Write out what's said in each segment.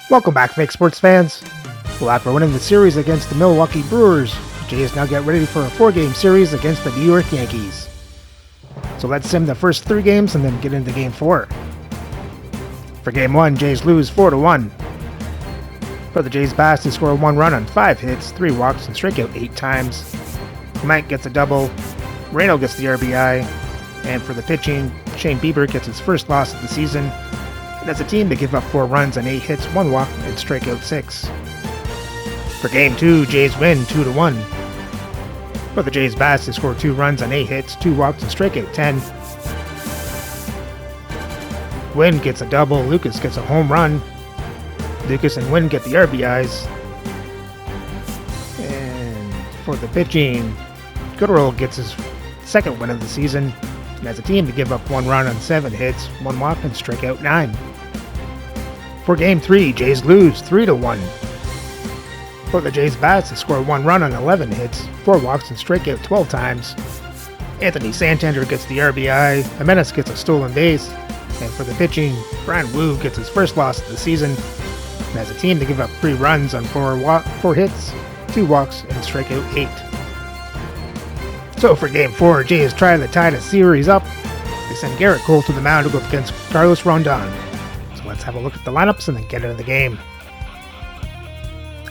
Welcome back, fake sports fans. Well, after winning the series against the Milwaukee Brewers, the Jays now get ready for a 4-game series against the New York Yankees. So let's sim the first 3 games and then get into Game 4. For Game 1, Jays lose 4-1. For the Jays bats, they score 1 run on 5 hits, 3 walks, and strike out 8 times. Clement gets a double, Moreno gets the RBI, and for the pitching, Shane Bieber gets his first loss of the season. And as a team, they give up 4 runs on 8 hits, 1 walk, and strike out 6. For Game 2, Jays win 2-1. For the Jays bats, they score 2 runs on 8 hits, 2 walks, and strike out 10. Wynn gets a double, Lucas gets a home run. Lucas and Wynn get the RBIs. And for the pitching, Goodrow gets his second win of the season. And as a team, they give up 1 run on 7 hits, 1 walk, and strike out 9. For Game 3, Jays lose 3-1. For the Jays bats, they score 1 run on 11 hits, 4 walks, and strike out 12 times. Anthony Santander gets the RBI, Jimenez gets a stolen base, and for the pitching, Brian Wu gets his first loss of the season. And as a team, they give up 3 runs on 4 hits, 2 walks, and strike out 8. So for Game 4, Jays try to tie the series up. They send Garrett Cole to the mound to go up against Carlos Rondon. So let's have a look at the lineups and then get into the game.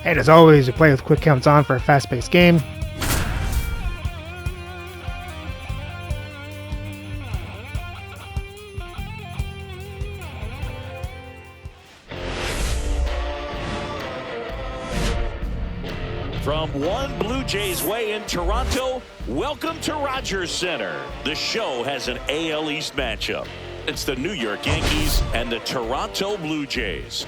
And as always, we play with quick counts on for a fast-paced game. From One Blue Jays Way in Toronto, welcome to Rogers Center. The show has an AL East matchup. It's the New York Yankees and the Toronto Blue Jays.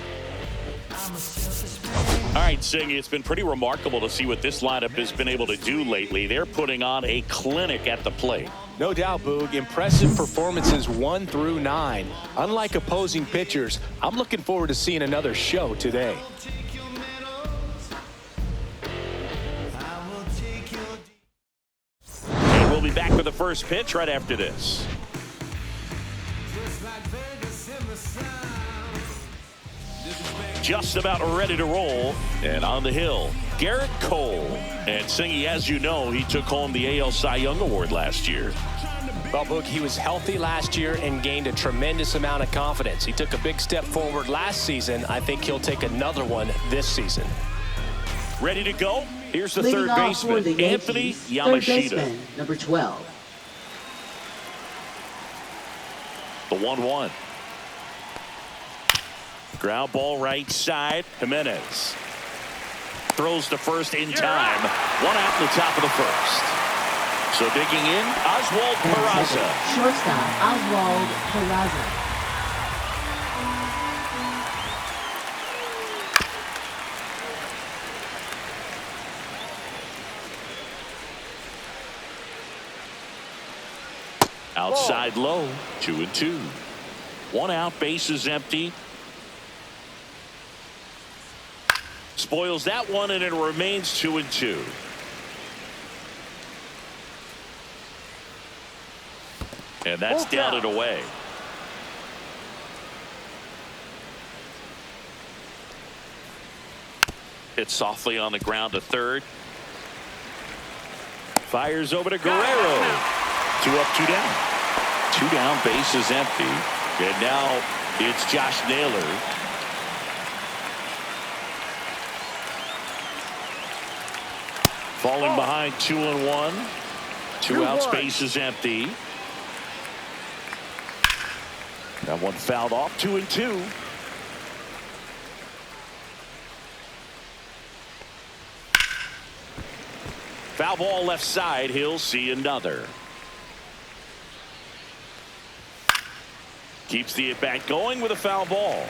All right, Sing, it's been pretty remarkable to see what this lineup has been able to do lately. They're putting on a clinic at the plate. No doubt, Boog. Impressive performances 1 through 9. Unlike opposing pitchers, I'm looking forward to seeing another show today. And we'll be back with the first pitch right after this. Just about ready to roll, and on the hill, Garrett Cole. And Singy, as you know, he took home the AL Cy Young Award last year. Well, Boog, he was healthy last year and gained a tremendous amount of confidence. He took a big step forward last season. I think he'll take another one this season. Ready to go? Here's the Leading third off baseman, for the Anthony Yankees, Yamashita. Third baseman, number 12. The 1-1. Ground ball right side. Jimenez throws to first in time. 1 out in the top of the first. So digging in, Oswald Peraza. Shortstop, Oswald Peraza. Outside low, 2-2. 1 out, base is empty. Spoils that one, and it remains 2-2. And that's down and away. Hit softly on the ground to third. Fires over to Guerrero. 2 up, 2 down. 2 down, base is empty. And now it's Josh Naylor. Falling behind 2-1. 2 outs, base is empty. That one fouled off, 2-2. Foul ball left side, he'll see another. Keeps the at-bat going with a foul ball.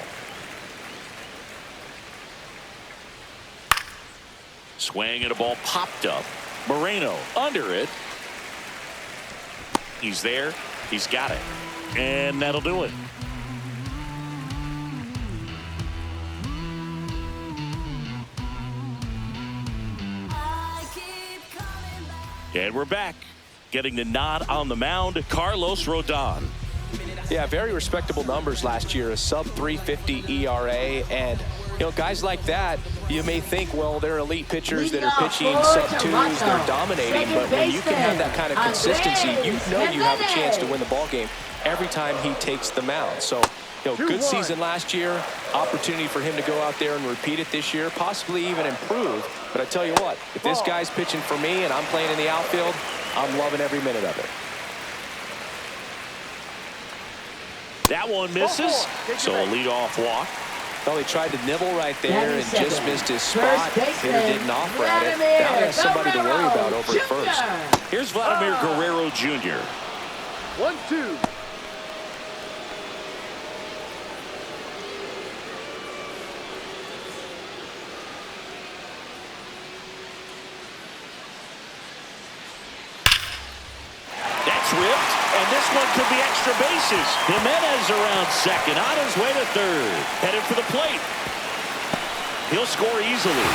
Swing and a ball popped up. Moreno under it. He's there. He's got it. And that'll do it. And we're back. Getting the nod on the mound, Carlos Rodon. Yeah, very respectable numbers last year. A sub-350 ERA, and You know, guys like that, you may think, well, they're elite pitchers that are pitching sub-twos, they're dominating, but when you can have that kind of consistency, you know you have a chance to win the ball game every time he takes the mound. So, you know, good season last year, opportunity for him to go out there and repeat it this year, possibly even improve. But I tell you what, if this guy's pitching for me and I'm playing in the outfield, I'm loving every minute of it. That one misses, so a leadoff walk. Well, he tried to nibble right there and just missed his spot. Hitter didn't offer at it. Now he has somebody to worry about over at first. Here's Vladimir Guerrero Jr. 1-2. That's ripped, and this one could be extra bases. Jimenez around second, on his way to third. Headed for the plate. He'll score easily.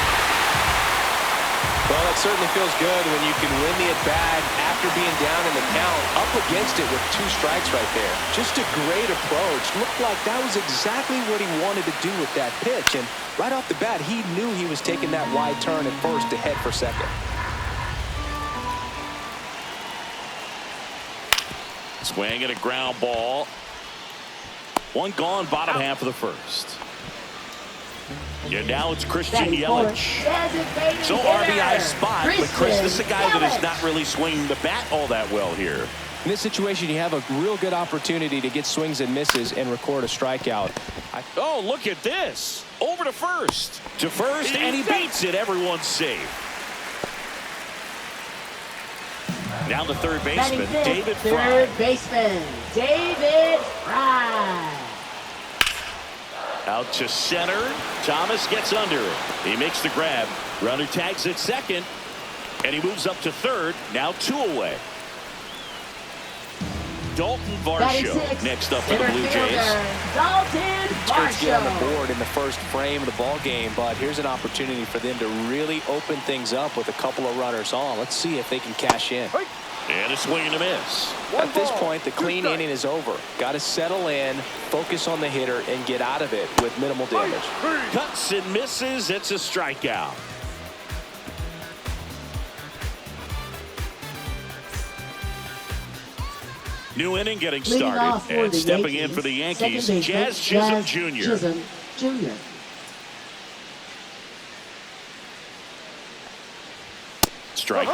Well, it certainly feels good when you can win the at-bat after being down in the count, up against it with 2 strikes right there. Just a great approach. Looked like that was exactly what he wanted to do with that pitch. And right off the bat, he knew he was taking that wide turn at first to head for second. Swing and a ground ball. One gone, bottom half of the first. And now it's Christian Yelich. So RBI spot, but Chris, this is a guy that is not really swinging the bat all that well here. In this situation, you have a real good opportunity to get swings and misses and record a strikeout. Oh, look at this. Over to first. To first, and he beats it. Everyone's safe. Now the third baseman, David Fry. Third baseman, David Fry. Out to center. Thomas gets under it. He makes the grab. Runner tags at second. And he moves up to third. Now 2 away. Dalton Varsho next up for the Blue Jays. Dalton Skirts get on the Varsho. board in the first frame of the ball game, but here's an opportunity for them to really open things up with a couple of runners on. Let's see if they can cash in. And a swing and a miss. At this point, the clean inning is over. Got to settle in, focus on the hitter, and get out of it with minimal damage. Cuts and misses. It's a strikeout. New inning getting started, and stepping in for the Yankees, Jazz Chisholm Jr. Chisholm Jr. Strike 2.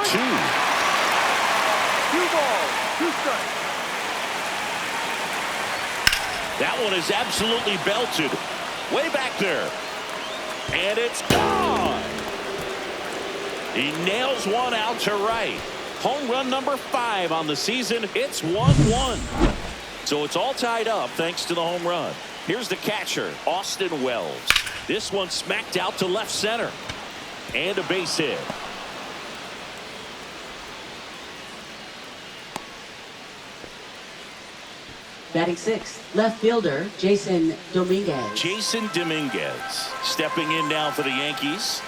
2 balls, 2 strikes. That one is absolutely belted. Way back there. And it's gone. He nails one out to right. Home run number 5 on the season. It's 1-1. So it's all tied up thanks to the home run. Here's the catcher, Austin Wells. This one smacked out to left center. And a base hit. Batting 6th, left fielder Jason Dominguez. Jason Dominguez stepping in now for the Yankees.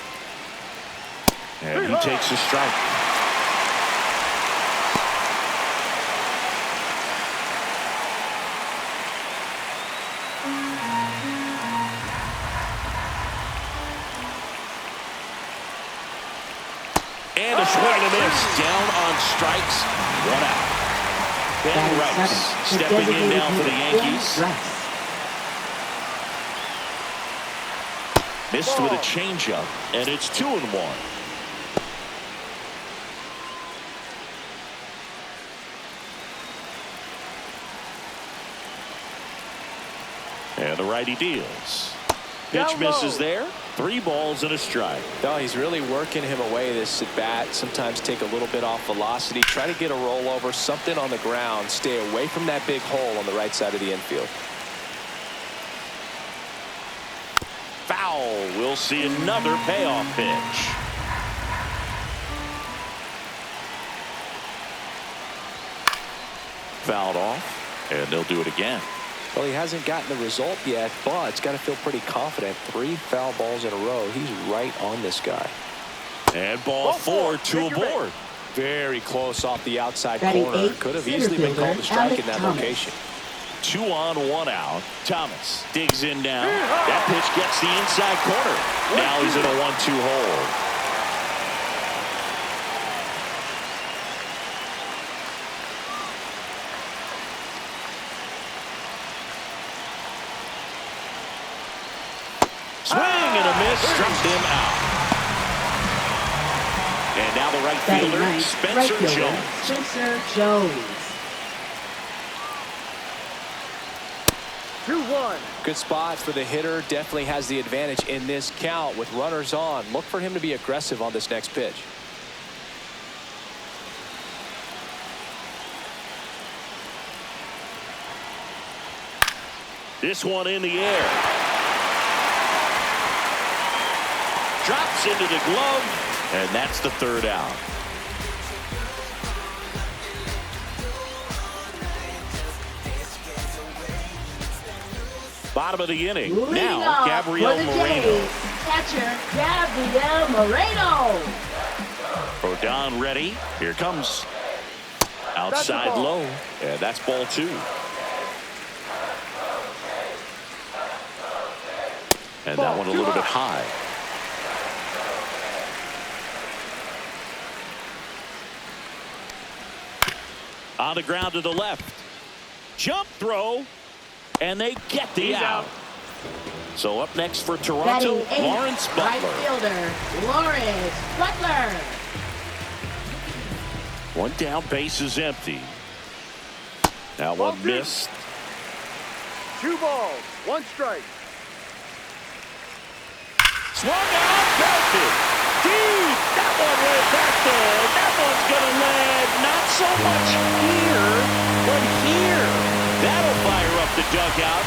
And he takes a strike. And a swing and a miss. Down on strikes. 1 out. Ben Rice stepping in now for the Yankees. Missed with a changeup, and it's 2-1. And the righty deals. Pitch misses there. 3 balls and a strike. No, he's really working him away this at bat. Sometimes take a little bit off velocity. Try to get a rollover, something on the ground. Stay away from that big hole on the right side of the infield. Foul. We'll see another payoff pitch. Fouled off, and they'll do it again. Well, he hasn't gotten the result yet, but it's got to feel pretty confident. 3 foul balls in a row. He's right on this guy. And ball 4, 2 aboard. Very close off the outside Batting corner. 8th, Could have center easily been called a fielder strike in that Thomas. location. 2 on, 1 out. Thomas digs in now. That pitch gets the inside corner. Now he's in a 1-2 hole. Swing and a miss, struck him out. And now the right fielder, Spencer Jones. Spencer Jones. 2-1. Good spot for the hitter. Definitely has the advantage in this count with runners on. Look for him to be aggressive on this next pitch. This one in the air. Drops into the glove, and that's the 3rd out. Bottom of the inning. Leading Now, off Gabriel for the Moreno. Jays, catcher Gabriel Moreno. Rodon ready. Here comes. Outside low. And that's ball 2. And that one a little bit high. On the ground to the left. Jump throw. And they get the out. So up next for Toronto, Lawrence Butler. Right fielder, Lawrence Butler. 1 down, base is empty. That one missed. 2 balls, 1 strike. Swung out, belted. Deep. That one way back there. That one's going to land not so much here, but here. That'll fire up the dugout.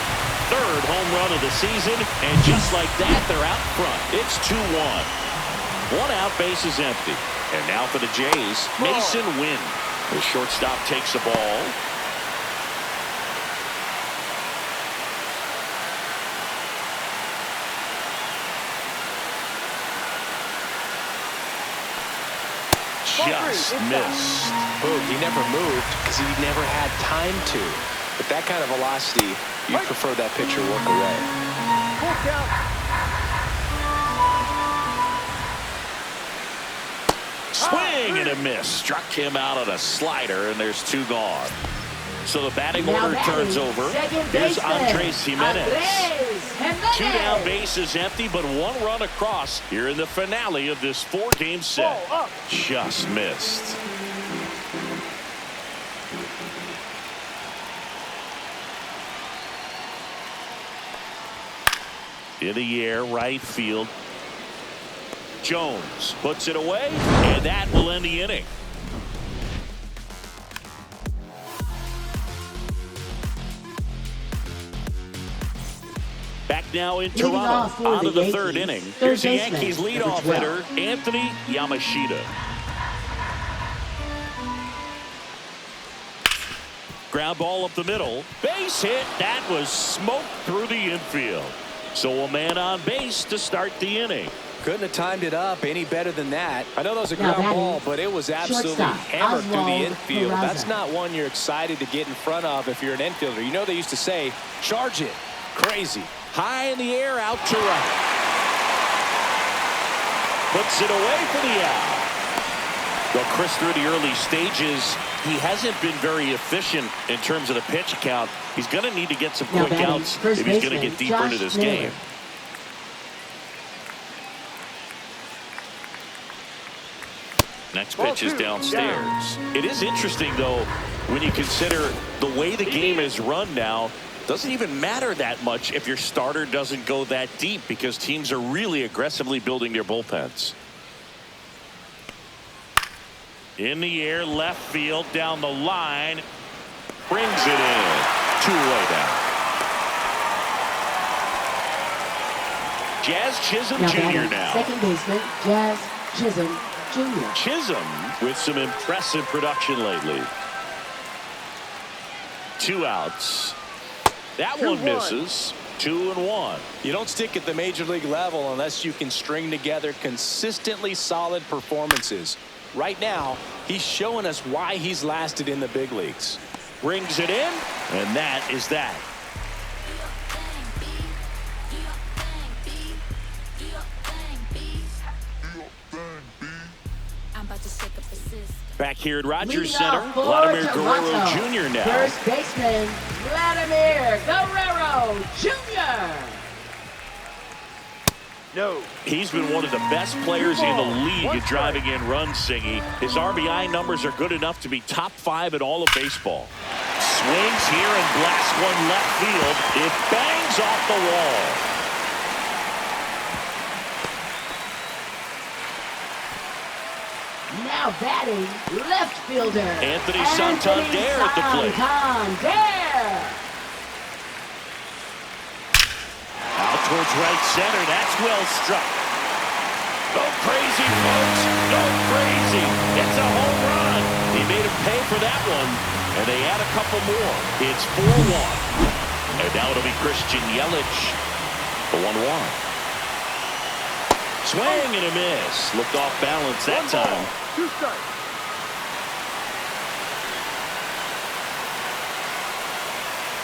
3rd home run of the season. And just like that, they're out front. It's 2-1. 1 out, base is empty. And now for the Jays, Mason Wynn. The shortstop takes the ball. Just missed. Boog, he never moved because he never had time to. But that kind of velocity, you'd prefer that pitcher work away. 4 count. Swing and a miss. Struck him out on a slider, and there's 2 gone. So the batting order turns over. Here's Andres Jimenez. 2 down, base is empty, but 1 run across here in the finale of this 4-game set. Just missed. In the air, right field. Jones puts it away, and that will end the inning. Back now in Toronto, on to the 3rd inning. Here's the Yankees leadoff hitter, Anthony Yamashita. Ground ball up the middle. Base hit. That was smoked through the infield. So a man on base to start the inning. Couldn't have timed it up any better than that. I know that was a ground ball, but it was absolutely hammered through the infield. That's not one you're excited to get in front of if you're an infielder. You know they used to say, charge it. Crazy. High in the air, out to right. Puts it away for the out. Well, Chris, through the early stages, he hasn't been very efficient in terms of the pitch count. He's going to need to get some quick outs if he's going to get deeper into this game. Next pitch is downstairs. It is interesting, though, when you consider the way the game is run now. Doesn't even matter that much if your starter doesn't go that deep because teams are really aggressively building their bullpens. In the air, left field, down the line. Brings it in. 2-away down. Jazz Chisholm Jr. now. Second baseman, Jazz Chisholm Jr. Chisholm with some impressive production lately. 2 outs. That one misses. 2-1. You don't stick at the major league level unless you can string together consistently solid performances. Right now, he's showing us why he's lasted in the big leagues. brings it in, and that is that. Back here at Rogers Center, Vladimir Guerrero Jr. now. First baseman, Vladimir Guerrero Jr. No. He's been one of the best players in the league at driving in runs, Singy. His RBI numbers are good enough to be top 5 in all of baseball. Swings here and blasts one left field. It bangs off the wall. Now batting, left fielder Anthony Santander at the plate. Out towards right center. That's well struck. Go crazy, folks. Go crazy. It's a home run. He made him pay for that one, and they add a couple more. It's 4-1. And now it'll be Christian Yelich. The 1-1. Swing and a miss. Looked off balance that time. 2 strikes.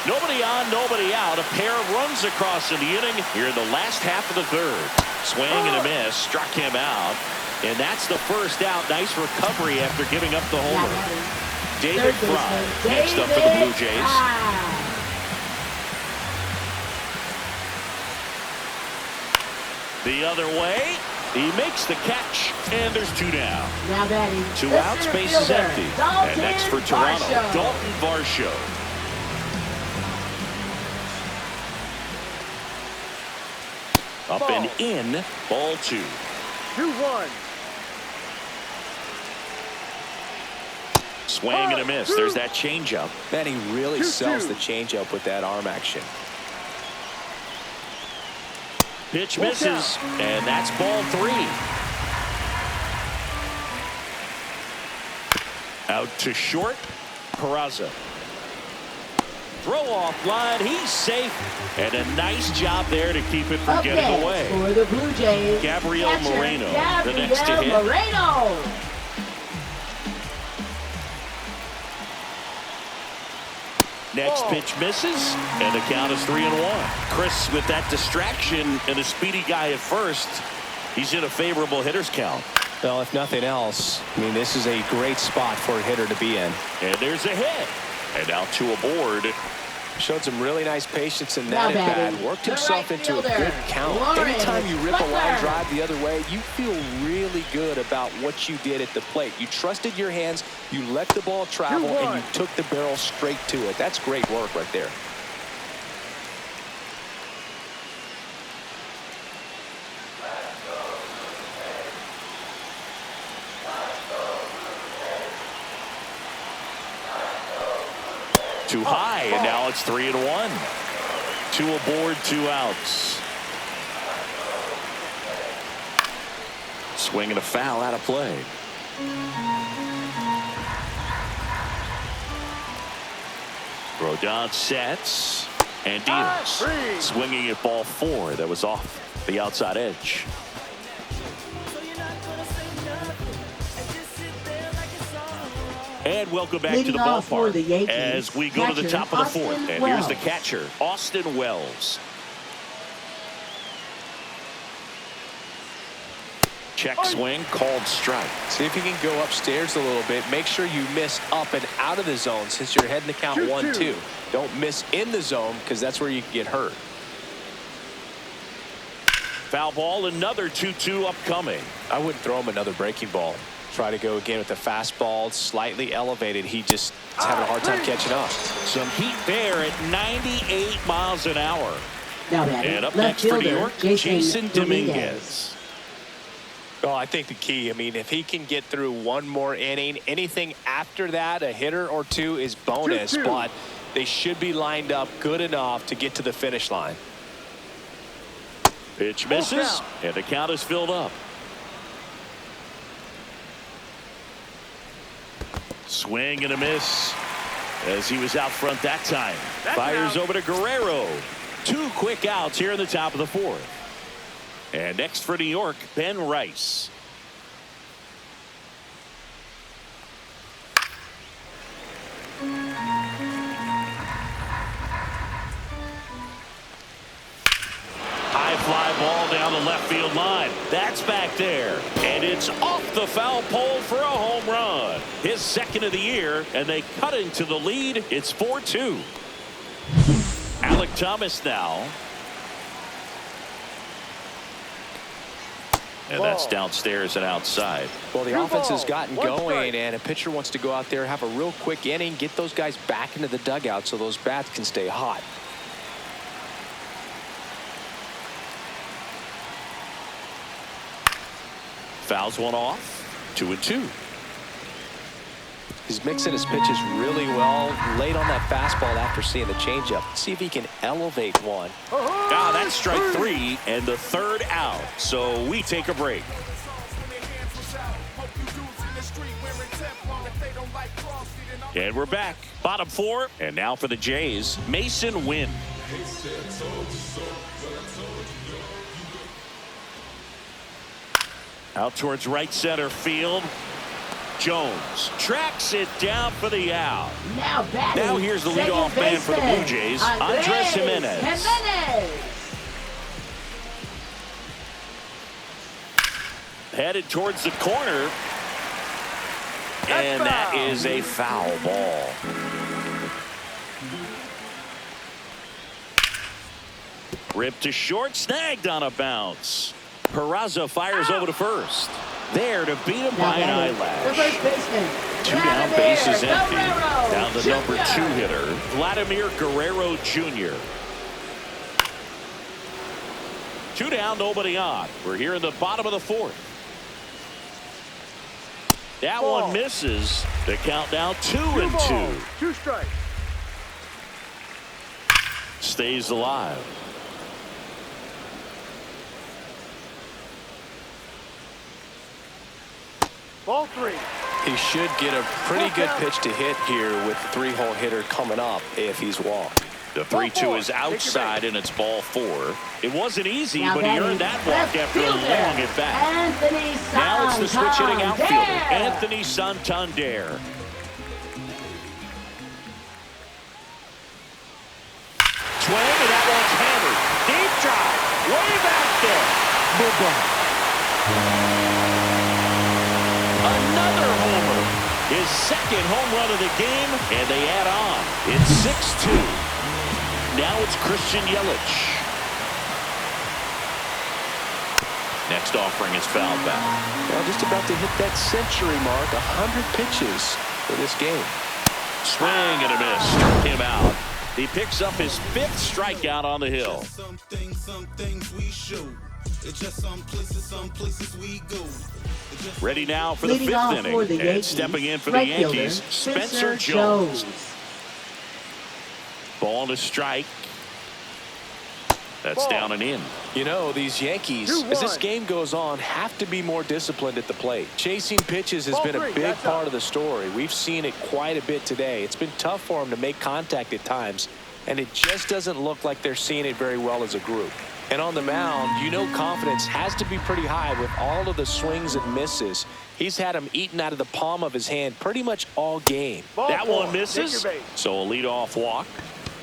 Nobody on, nobody out. A pair of runs across in the inning here in the last half of the third. Swing and a miss. Struck him out. And that's the first out. Nice recovery after giving up the homer. David Fry next up for the Blue Jays. The other way. He makes the catch, and there's 2 down. Now batting, 2 outs, base is empty. And next for Toronto, Dalton Varsho. Up and in, ball 2. 2-1. Swing and a miss. There's that changeup. Man, he really sells the changeup with that arm action. Pitch misses, and that's ball 3. Out to short, Peraza. Throw off line, he's safe, and a nice job there to keep it from getting away. For the Blue Jays, Gabriel Moreno, the next to hit. Moreno. Next pitch misses, and the count is 3-1. Chris, with that distraction and a speedy guy at first, he's in a favorable hitter's count. Well, if nothing else, I mean, this is a great spot for a hitter to be in. And there's a hit. And now 2 aboard. Showed some really nice patience in that at bat. Worked himself into a good count. Anytime you rip a line drive the other way, you feel really good about what you did at the plate. You trusted your hands, you let the ball travel, and you took the barrel straight to it. That's great work right there. Too high, and now it's 3-1. 2 aboard, 2 outs. Swing and a foul out of play. Rodon sets and deals. Swinging at ball 4. That was off the outside edge. And welcome back to the ballpark as we go to the top of the 4th. And here's the catcher, Austin Wells. Check swing, called strike. See if you can go upstairs a little bit. Make sure you miss up and out of the zone since you're heading to count 1-2. Don't miss in the zone because that's where you can get hurt. Foul ball, another 2-2 upcoming. I wouldn't throw him another breaking ball. Try to go again with the fastball, slightly elevated. He just is having a hard time catching up. Some heat there at 98 miles an hour. And up next for New York, Jason Dominguez. Well, I think the key, I mean, if he can get through one more inning, anything after that, a hitter or 2 is bonus, but they should be lined up good enough to get to the finish line. Pitch misses, and the count is filled up. Swing and a miss as he was out front that time. Fires over to Guerrero. 2 quick outs here in the top of the 4th. And next for New York, Ben Rice. down the left field line. That's back there. And it's off the foul pole for a home run. His second of the year, and they cut into the lead. It's 4-2. Alec Thomas now. And that's downstairs and outside. Well, the offense has gotten going, and a pitcher wants to go out there, have a real quick inning, get those guys back into the dugout so those bats can stay hot. Fouls one off. 2-2. He's mixing his pitches really well. Late on that fastball after seeing the changeup. See if he can elevate one. Ah, that's strike 3 and the third out. So we take a break. And we're back. Bottom 4. And now for the Jays, Mason Wynn. Out towards right center field. Jones tracks it down for the out. Now here's the leadoff man for the Blue Jays, Andres Jimenez. Headed towards the corner. And that is a foul ball. Ripped to short, snagged on a bounce. Peraza fires over to first. There to beat him by an eyelash. 2 down, bases empty. Down the number 2 hitter, Vladimir Guerrero Jr. 2 down, nobody on. We're here in the bottom of the 4th. That one misses. The count now 2-2. 2 strikes. Stays alive. Ball 3. He should get a pretty good pitch to hit here with the 3-hole hitter coming up if he's walked. The 3-2 is outside and it's ball 4. It wasn't easy, but he earned that walk after a long at bat. Now it's the switch hitting outfielder, Anthony Santander. Swing, and that one's hammered. Deep drive, way back there. Another homer. His second home run of the game, and they add on. It's 6-2. Now it's Christian Yelich. Next offering is fouled back. Well, just about to hit that century mark. 100 pitches for this game. Swing and a miss. Struck him out. He picks up his 5th strikeout on the hill. Some things we show. It's just some places we go. Ready now for the 5th inning. And stepping in for the Yankees, Spencer Jones. Ball to strike. That's down and in. You know, these Yankees, as this game goes on, have to be more disciplined at the plate. Chasing pitches has been a big part of the story. We've seen it quite a bit today. It's been tough for them to make contact at times, and it just doesn't look like they're seeing it very well as a group. And on the mound, you know confidence has to be pretty high with all of the swings and misses. He's had them eaten out of the palm of his hand pretty much all game. That one misses, so a leadoff walk.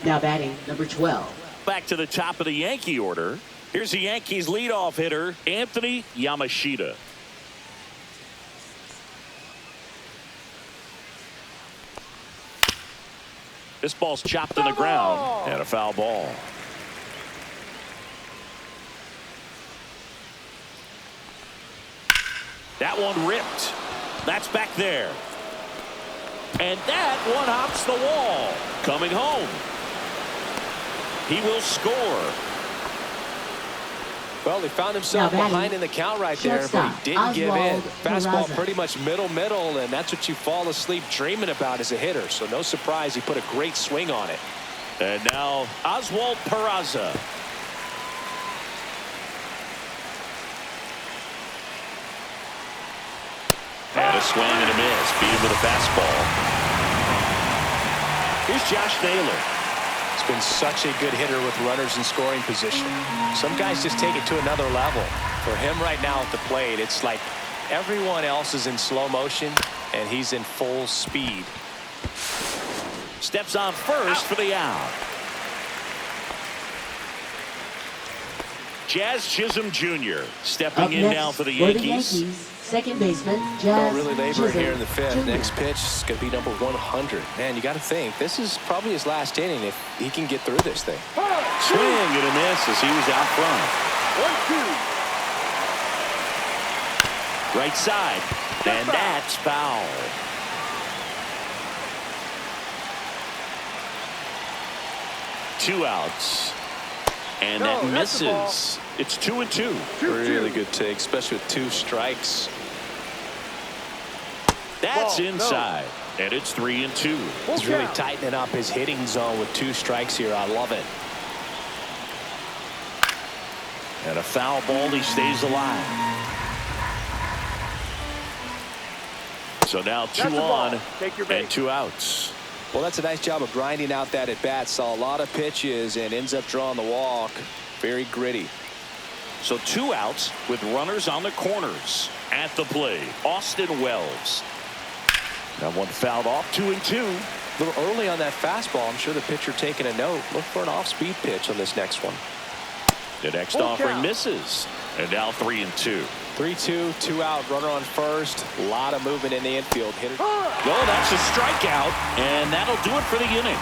Now batting, number 12. Back to the top of the Yankee order. Here's the Yankees leadoff hitter, Anthony Yamashita. This ball's chopped to the ground, and a foul ball. That one ripped. That's back there. And that one hops the wall. Coming home. He will score. Well, he found himself behind in the count right there, but he didn't give in. Fastball pretty much middle, and that's what you fall asleep dreaming about as a hitter. So no surprise, he put a great swing on it. And now Oswald Peraza. And a swing and a miss. Beat him with a fastball. Here's Josh Naylor. He's been such a good hitter with runners in scoring position. Some guys just take it to another level. For him right now at the plate, it's like everyone else is in slow motion, and he's in full speed. Steps on first for the out. Jazz Chisholm Jr. stepping Up in next now for the for the Yankees. Yankees, second baseman, Don't Jazz really labor Chisholm here in the fifth. Jr. Next pitch is going to be number 100. Man, you got to think this is probably his last inning if he can get through this thing. Swing and a miss as he was out front. 1-2. Right side, and that's foul. Two outs, and that that's the ball. misses. It's 2-2. Really good take, especially with 2 strikes. That's Ball, no. inside, and it's 3-2. He's really tightening up his hitting zone with 2 strikes here. I love it. And a foul ball, he stays alive. So now 2 That's the ball. on Take your and base. 2 outs. Well, that's a nice job of grinding out that at bat. Saw a lot of pitches and ends up drawing the walk. Very gritty. So 2 outs with runners on the corners. At the plate, Austin Wells. That one fouled off. 2-2. A little early on that fastball. I'm sure the pitcher taking a note. Look for an off-speed pitch on this next one. The next Full offering count. misses. And now 3-2. 3-2, 2 out, runner on first. A lot of movement in the infield. Hitter. Well, that's a strikeout, and that'll do it for the inning.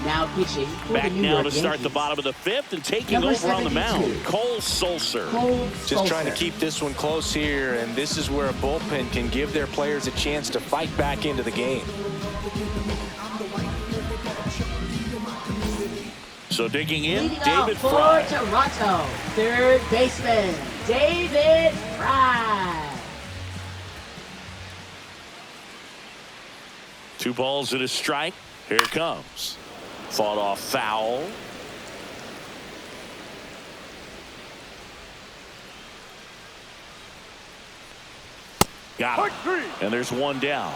Now pitching for Back the New now York to start Yankees. the bottom of the 5th and taking Number over on the 72. mound, Cole Sulser. Cole Just trying to Sulser. keep this one close here, and this is where a bullpen can give their players a chance to fight back into the game. So digging in, Leading off David for Fry. Toronto, third baseman, David Fry. 2 balls and a strike. Here it comes. Fought off foul. Got Part it. 3. And there's 1 down.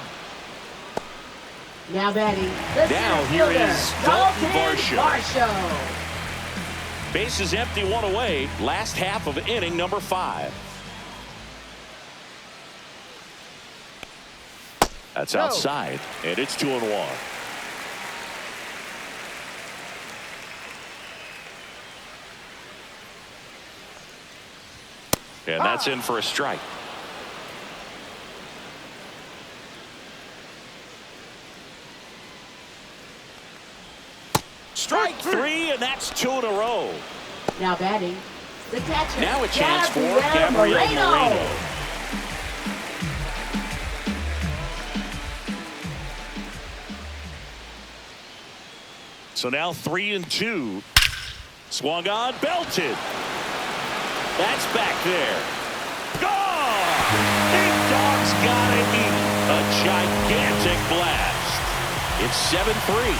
Now batting, the Now center here fielder, is Dalton Dalton Varsho. Varsho. Bases empty, 1 away. Last half of inning number 5. That's No. outside, and it's 2-1. And that's in for a strike. Strike 3, and that's 2 in a row. Now batting, the catcher, Now a chance for Gabriel Moreno. So now 3-2. Swung on, belted. That's back there. Gone! Big Dog's gotta eat. A gigantic blast. It's 7-3.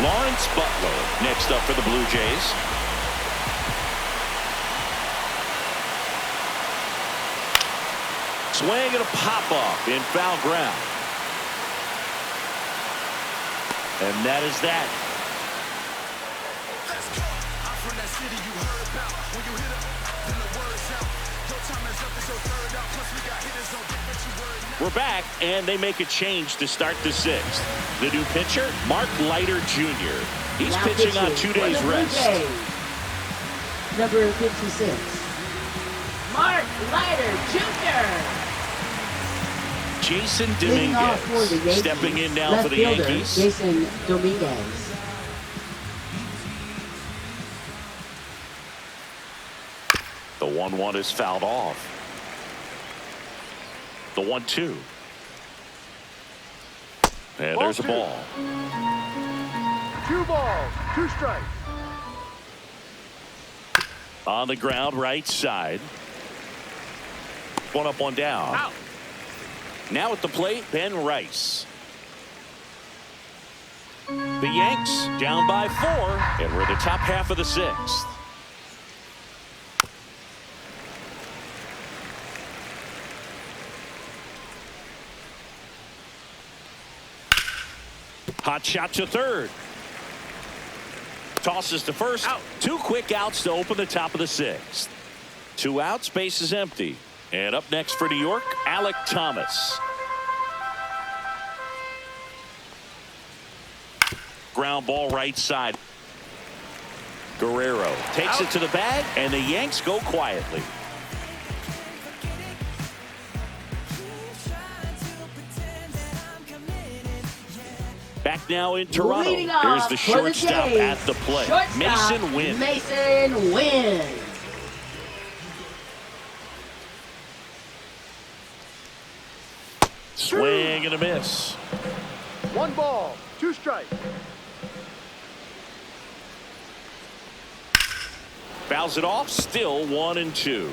Lawrence Butler next up for the Blue Jays. Swing and a pop-off in foul ground. And that is that. We're back, and they make a change to start the 6th. The new pitcher, Mark Leiter Jr. He's Now pitching on 2 for days the Blue rest. Jays, number 56, Mark Leiter Jr. Jason Leading off for the Dominguez Yankees, stepping in now left for the fielder, Yankees. Jason Dominguez. The 1-1 is fouled off. The 1-2. And there's a ball. 2 balls, 2 strikes. On the ground, right side. 1 up, 1 down. Out. Now at the plate, Ben Rice. The Yanks down by 4, and we're the top half of the 6th. Hot shot to third. Tosses to first. Out. 2 quick outs to open the top of the 6th. 2 outs, base is empty. And up next for New York, Alec Thomas. Ground ball right side. Guerrero takes it to the bag, and the Yanks go quietly. Back now in Toronto. Here's the shortstop at the plate. Mason Wynn. Mason Wynn. Swing and a miss. 1 ball, 2 strikes. Fouls it off. Still 1-2.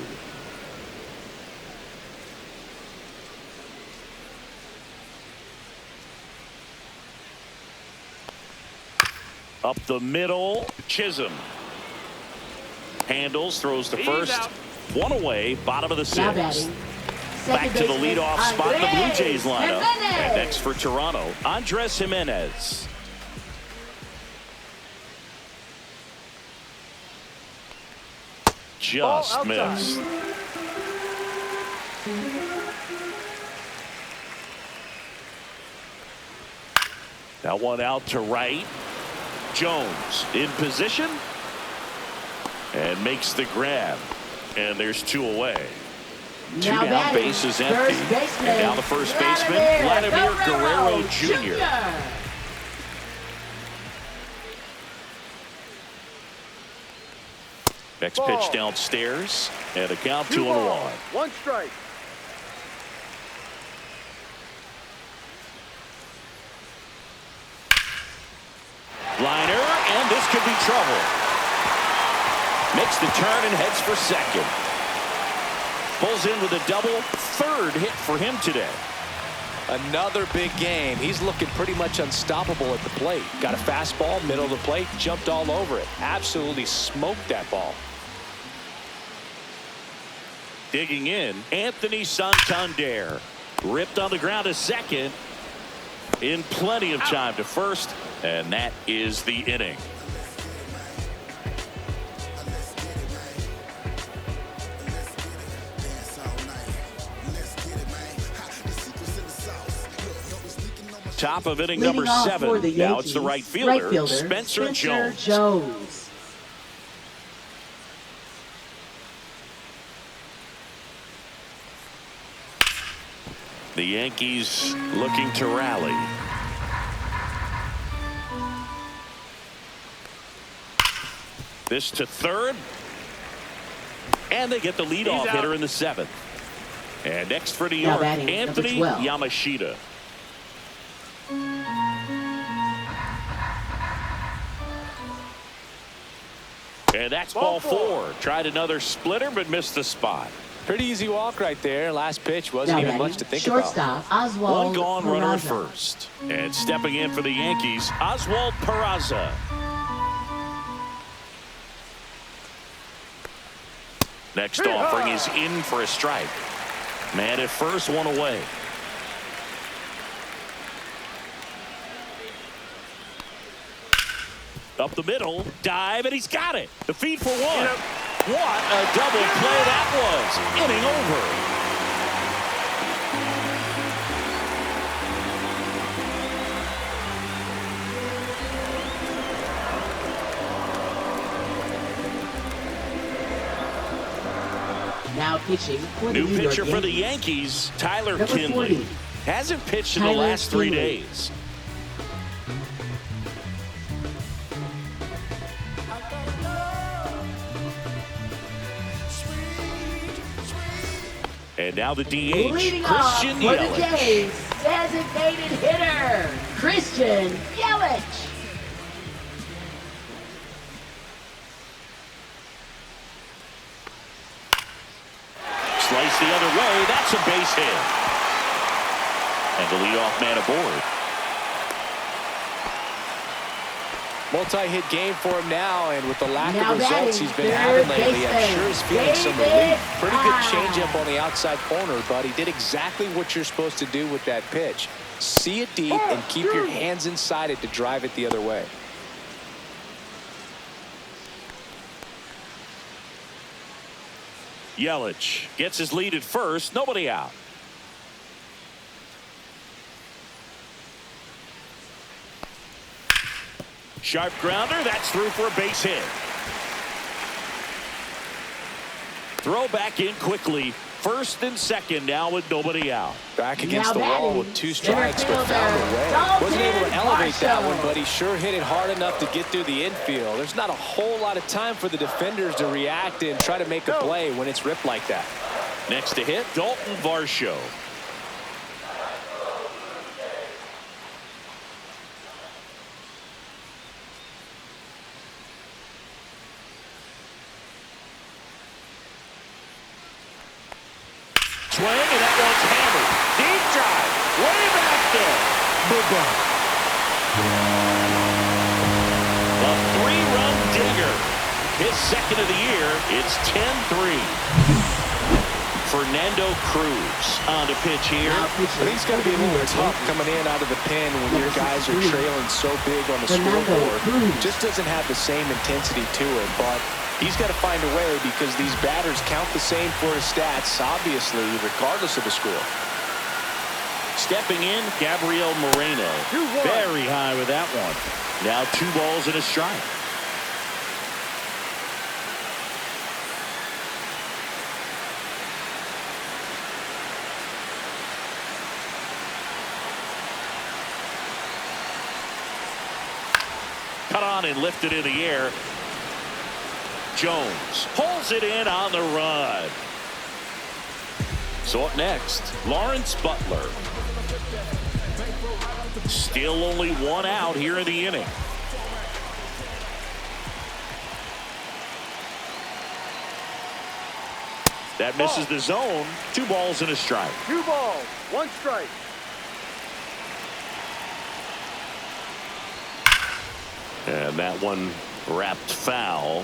Up the middle, Chisholm. Handles, throws to first. 1 away, bottom of the 6th. Back to the leadoff spot in the Blue Jays lineup. And next for Toronto, Andres Jimenez. Just missed. Now 1 out to right. Jones in position and makes the grab, and there's 2 away. 2 down, base is empty, and now the first baseman, Vladimir Guerrero Jr. Next pitch downstairs, and a count 2-1. 1 strike. Liner, and this could be trouble. Makes the turn and heads for second. Pulls in with a double. 3rd hit for him today. Another big game. He's looking pretty much unstoppable at the plate. Got a fastball, middle of the plate, jumped all over it. Absolutely smoked that ball. Digging in, Anthony Santander. Ripped on the ground to second. In plenty of time to first. And that is the inning. Top of inning number 7. Now it's the right fielder, Spencer Jones. The Yankees looking to rally. This to 3rd. And they get the leadoff hitter in the 7th. And next for New York, Anthony Yamashita. And that's ball 4. Tried another splitter, but missed the spot. Pretty easy walk right there. Last pitch wasn't even much to think about. Oswald 1 gone, runner at first. And stepping in for the Yankees, Oswald Peraza. Next offering is in for a strike. Man at first, 1 away. Up the middle, dive, and he's got it. The feed for 1. What a double play that was. Inning over. Now pitching for New the New pitcher York for the Yankees. Yankees, Tyler Number Kinley. 40. Hasn't pitched in the last 3 days. And now the DH, Leading off Christian for the Yelich. Jays, designated hitter, Christian Yelich. Slice the other way. That's a base hit. And the leadoff man aboard. Multi-hit game for him now, and with the lack Now of results he's been having lately, I'm sure he's feeling some relief. Pretty good changeup on the outside corner, but he did exactly what you're supposed to do with that pitch. See it deep and keep your hands inside it to drive it the other way. Yelich gets his lead at first. Nobody out. Sharp grounder. That's through for a base hit. Throw back in quickly. First and second now with nobody out. Back against the wall with 2 strikes, but found a way. Wasn't able to elevate that one, but he sure hit it hard enough to get through the infield. There's not a whole lot of time for the defenders to react and try to make a play when it's ripped like that. Next to hit, Dalton Varsho. Swing, and that one's hammered. Deep drive. Way back there. Bye-bye. A 3-run dinger. His second of the year. It's 10-3. Fernando Cruz on the pitch here. I think it's got to be a little tough coming in out of the pen when your guys are trailing so big on the scoreboard. Just doesn't have the same intensity to it, but he's got to find a way because these batters count the same for his stats, obviously, regardless of the score. Stepping in, Gabriel Moreno. Very high with that one. Now 2 balls and a strike. Cut on and lifted in the air. Jones pulls it in on the run. So up next, Lawrence Butler. Still only 1 out here in the inning. That misses the zone. 2 balls and a strike. 2 balls, 1 strike. And that one wrapped foul.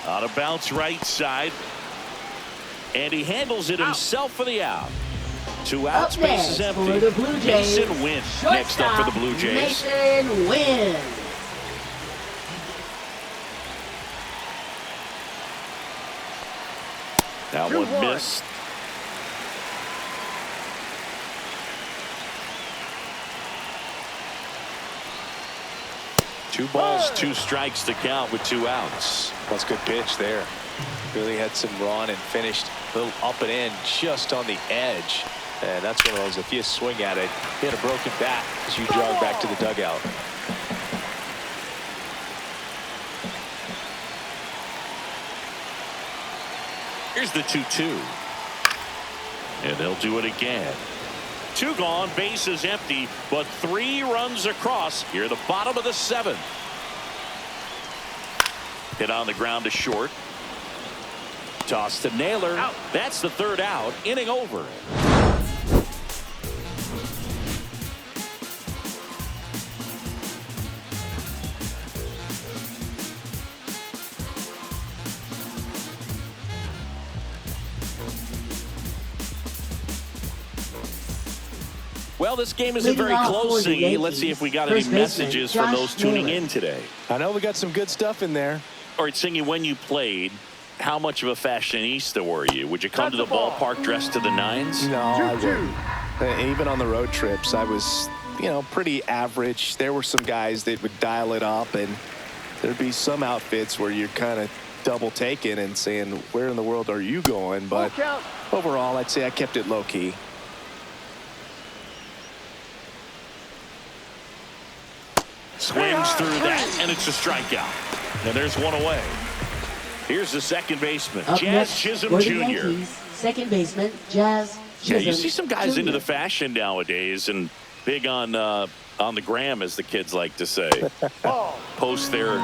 Out of bounce right side. And he handles it himself for the out. 2 outs, base is empty. Mason Wynn next up for the Blue Jays. Mason Wynn. That one missed. Two balls, 2 strikes to count with 2 outs. That's a good pitch there. Really had some run and finished a little up and in just on the edge. And that's one of those, if you swing at it, hit a broken bat as you jog back to the dugout. Here's the 2-2. And they'll do it again. 2 gone, base is empty, but 3 runs across. Here, the bottom of the 7th. Hit on the ground to short. Toss to Naylor. Out. That's the 3rd out. Inning over. Well, this game isn't very close, Singy. Let's see if we got any messages from those tuning in today. I know we got some good stuff in there. All right, Singy, when you played, how much of a fashionista were you? Would you come to the ballpark dressed to the nines? No, I wouldn't. Even on the road trips, I was, pretty average. There were some guys that would dial it up, and there'd be some outfits where you're kind of double taking and saying, where in the world are you going? But overall, I'd say I kept it low key. Swings through that, and it's a strikeout. And there's 1 away. Here's the second baseman, Jazz Chisholm Jr. Yankees, second baseman, Jazz Chisholm. Yeah, you see some guys Jr. into the fashion nowadays and big on the gram, as the kids like to say. Post their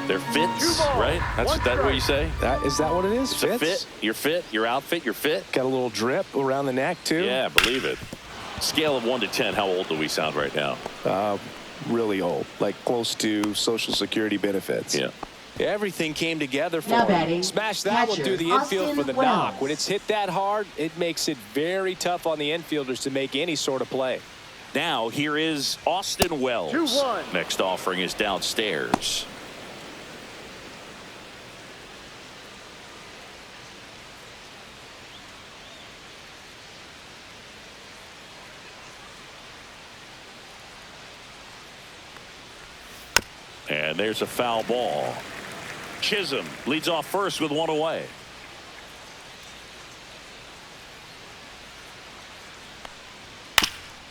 fits, right? That's what you say? Is that what it is? It's a fit. Your fit, your outfit, your fit. Got a little drip around the neck, too. Yeah, believe it. Scale of 1 to 10, how old do we sound right now? Really old, like close to Social Security benefits. Yeah. Everything came together for Now him. batting, Smash that one catcher, through the infield for the Austin knock. Wells. When it's hit that hard, it makes it very tough on the infielders to make any sort of play. Now here is Austin Wells. 2-1. Next offering is downstairs. And there's a foul ball. Chisholm leads off first with one away.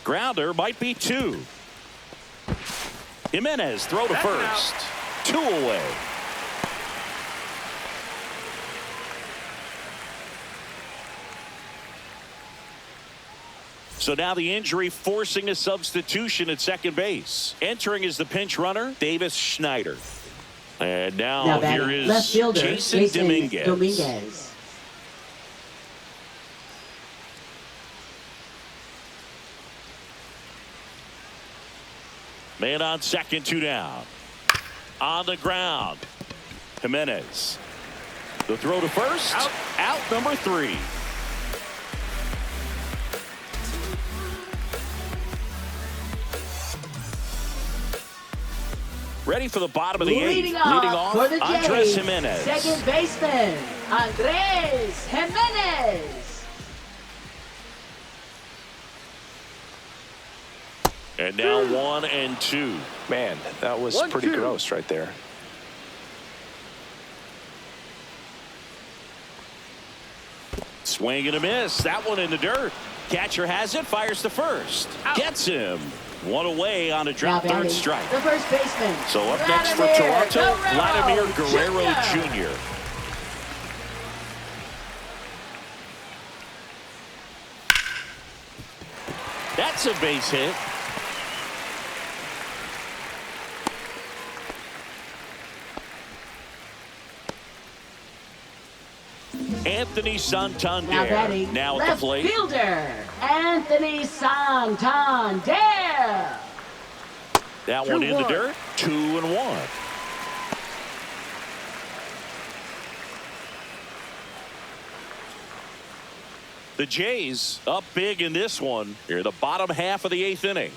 Grounder might be two. Jimenez throw to first. Two away. So now the injury forcing a substitution at second base. Entering is the pinch runner, Davis Schneider. And now here batting, is left fielder, Jason Dominguez. Man on second, two down. On the ground, Jimenez. The throw to first. Out number 3. Ready for the bottom of the 8th. Leading off for the Andres Jays, Jimenez. second baseman, Andres Jimenez. And now 1 and 2. Man, that was 1-2. pretty gross right there. Swing and a miss. That one in the dirt. Catcher has it. Fires to first. Gets him. One away on a drop Now third batting, strike. the first baseman. So up next for Toronto, Vladimir Guerrero Jr. That's a base hit. Anthony Santander Now batting, now at the left plate. fielder, Anthony Santander. That one in the 2-1. dirt. 2-1. The Jays up big in this one. Here in the bottom half of the 8th inning.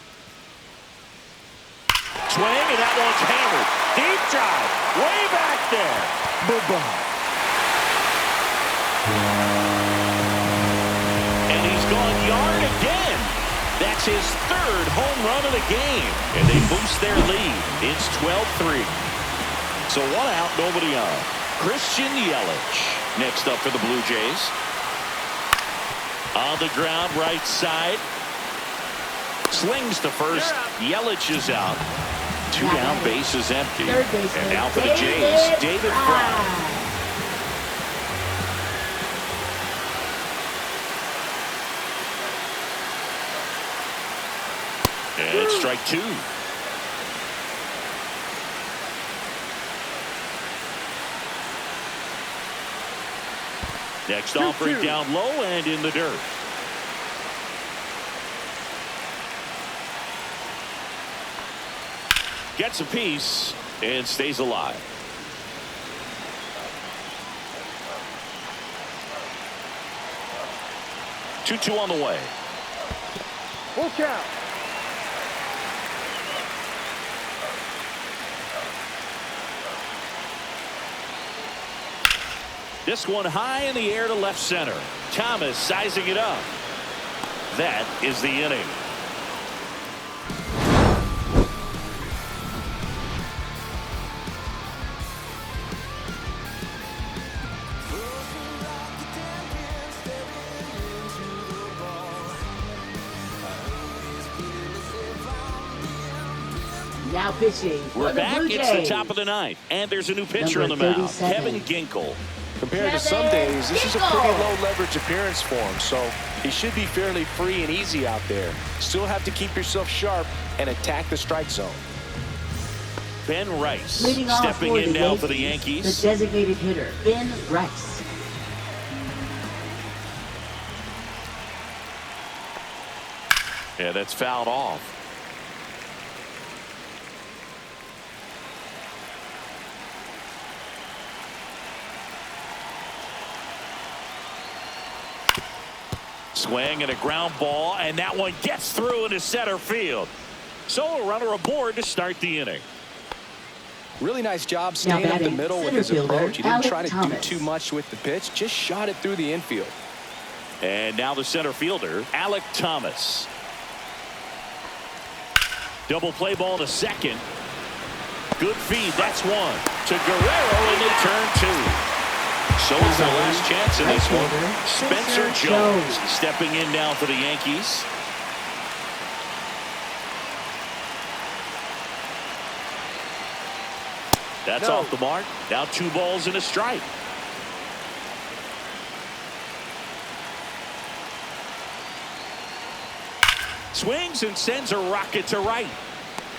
Swing, and that one's hammered. Deep drive. Way back there. Bye-bye. And he's gone yard again. That's his 3rd home run of the game. And they boost their lead. It's 12-3. So 1 out, nobody on. Christian Yelich next up for the Blue Jays. On the ground, right side. Slings to first. Yelich is out. 2 down, base is empty. Third baseman, And now for the Jays, David Fry. And it's strike 2. Next offering down low and in the dirt. Gets a piece and stays alive. Two on the way. Full count. This one high in the air to left center. Thomas sizing it up. That is the inning. Now pitching for We're the back. Blue It's the Jays. top of the 9th. And there's a new pitcher on the Number mound. 37. Kevin Ginkel. Compared to some days, this is a pretty low leverage appearance for him, so he should be fairly free and easy out there. Still have to keep yourself sharp and attack the strike zone. Ben Rice Leading off stepping for in the now Yankees, for the Yankees. The designated hitter, Ben Rice. Yeah, that's fouled off. Swing and a ground ball, and that one gets through into center field. So a runner aboard to start the inning. Really nice job staying up the middle with his approach. He didn't try to do too much with the pitch, just shot it through the infield. And now the center fielder, Alec Thomas. Double play ball to second. Good feed, that's one. To Guerrero, and they turn two. So it's their last chance in this one. Spencer Jones stepping in now for the Yankees. That's off the mark. Now 2 balls and a strike. Swings and sends a rocket to right.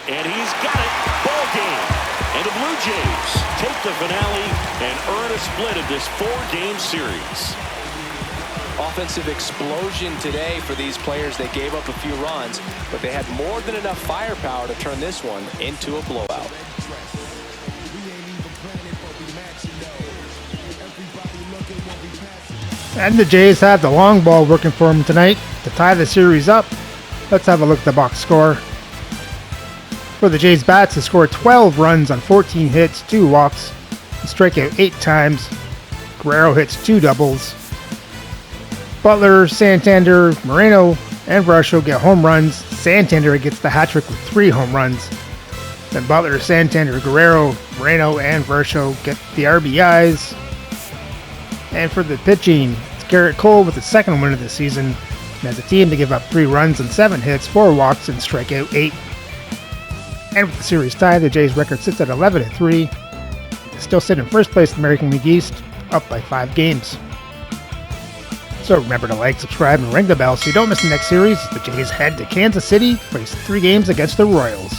And he's got it. Ball game. And the Blue Jays take the finale and earn a split of this 4-game series. Offensive explosion today for these players. They gave up a few runs, but they had more than enough firepower to turn this one into a blowout. And the Jays have the long ball working for them tonight to tie the series up. Let's have a look at the box score. For the Jays bats, they scored 12 runs on 14 hits, 2 walks, and strike out 8 times. Guerrero hits 2 doubles. Butler, Santander, Moreno, and Varsho get home runs. Santander gets the hat trick with 3 home runs. Then Butler, Santander, Guerrero, Moreno, and Varsho get the RBIs. And for the pitching, it's Garrett Cole with the second win of the season, and as a team to give up 3 runs and 7 hits, 4 walks, and strike out 8. And with the series tied, the Jays record sits at 11-3. They still sit in first place in the American League East, up by 5 games. So remember to like, subscribe, and ring the bell so you don't miss the next series. The Jays head to Kansas City, face 3 games against the Royals.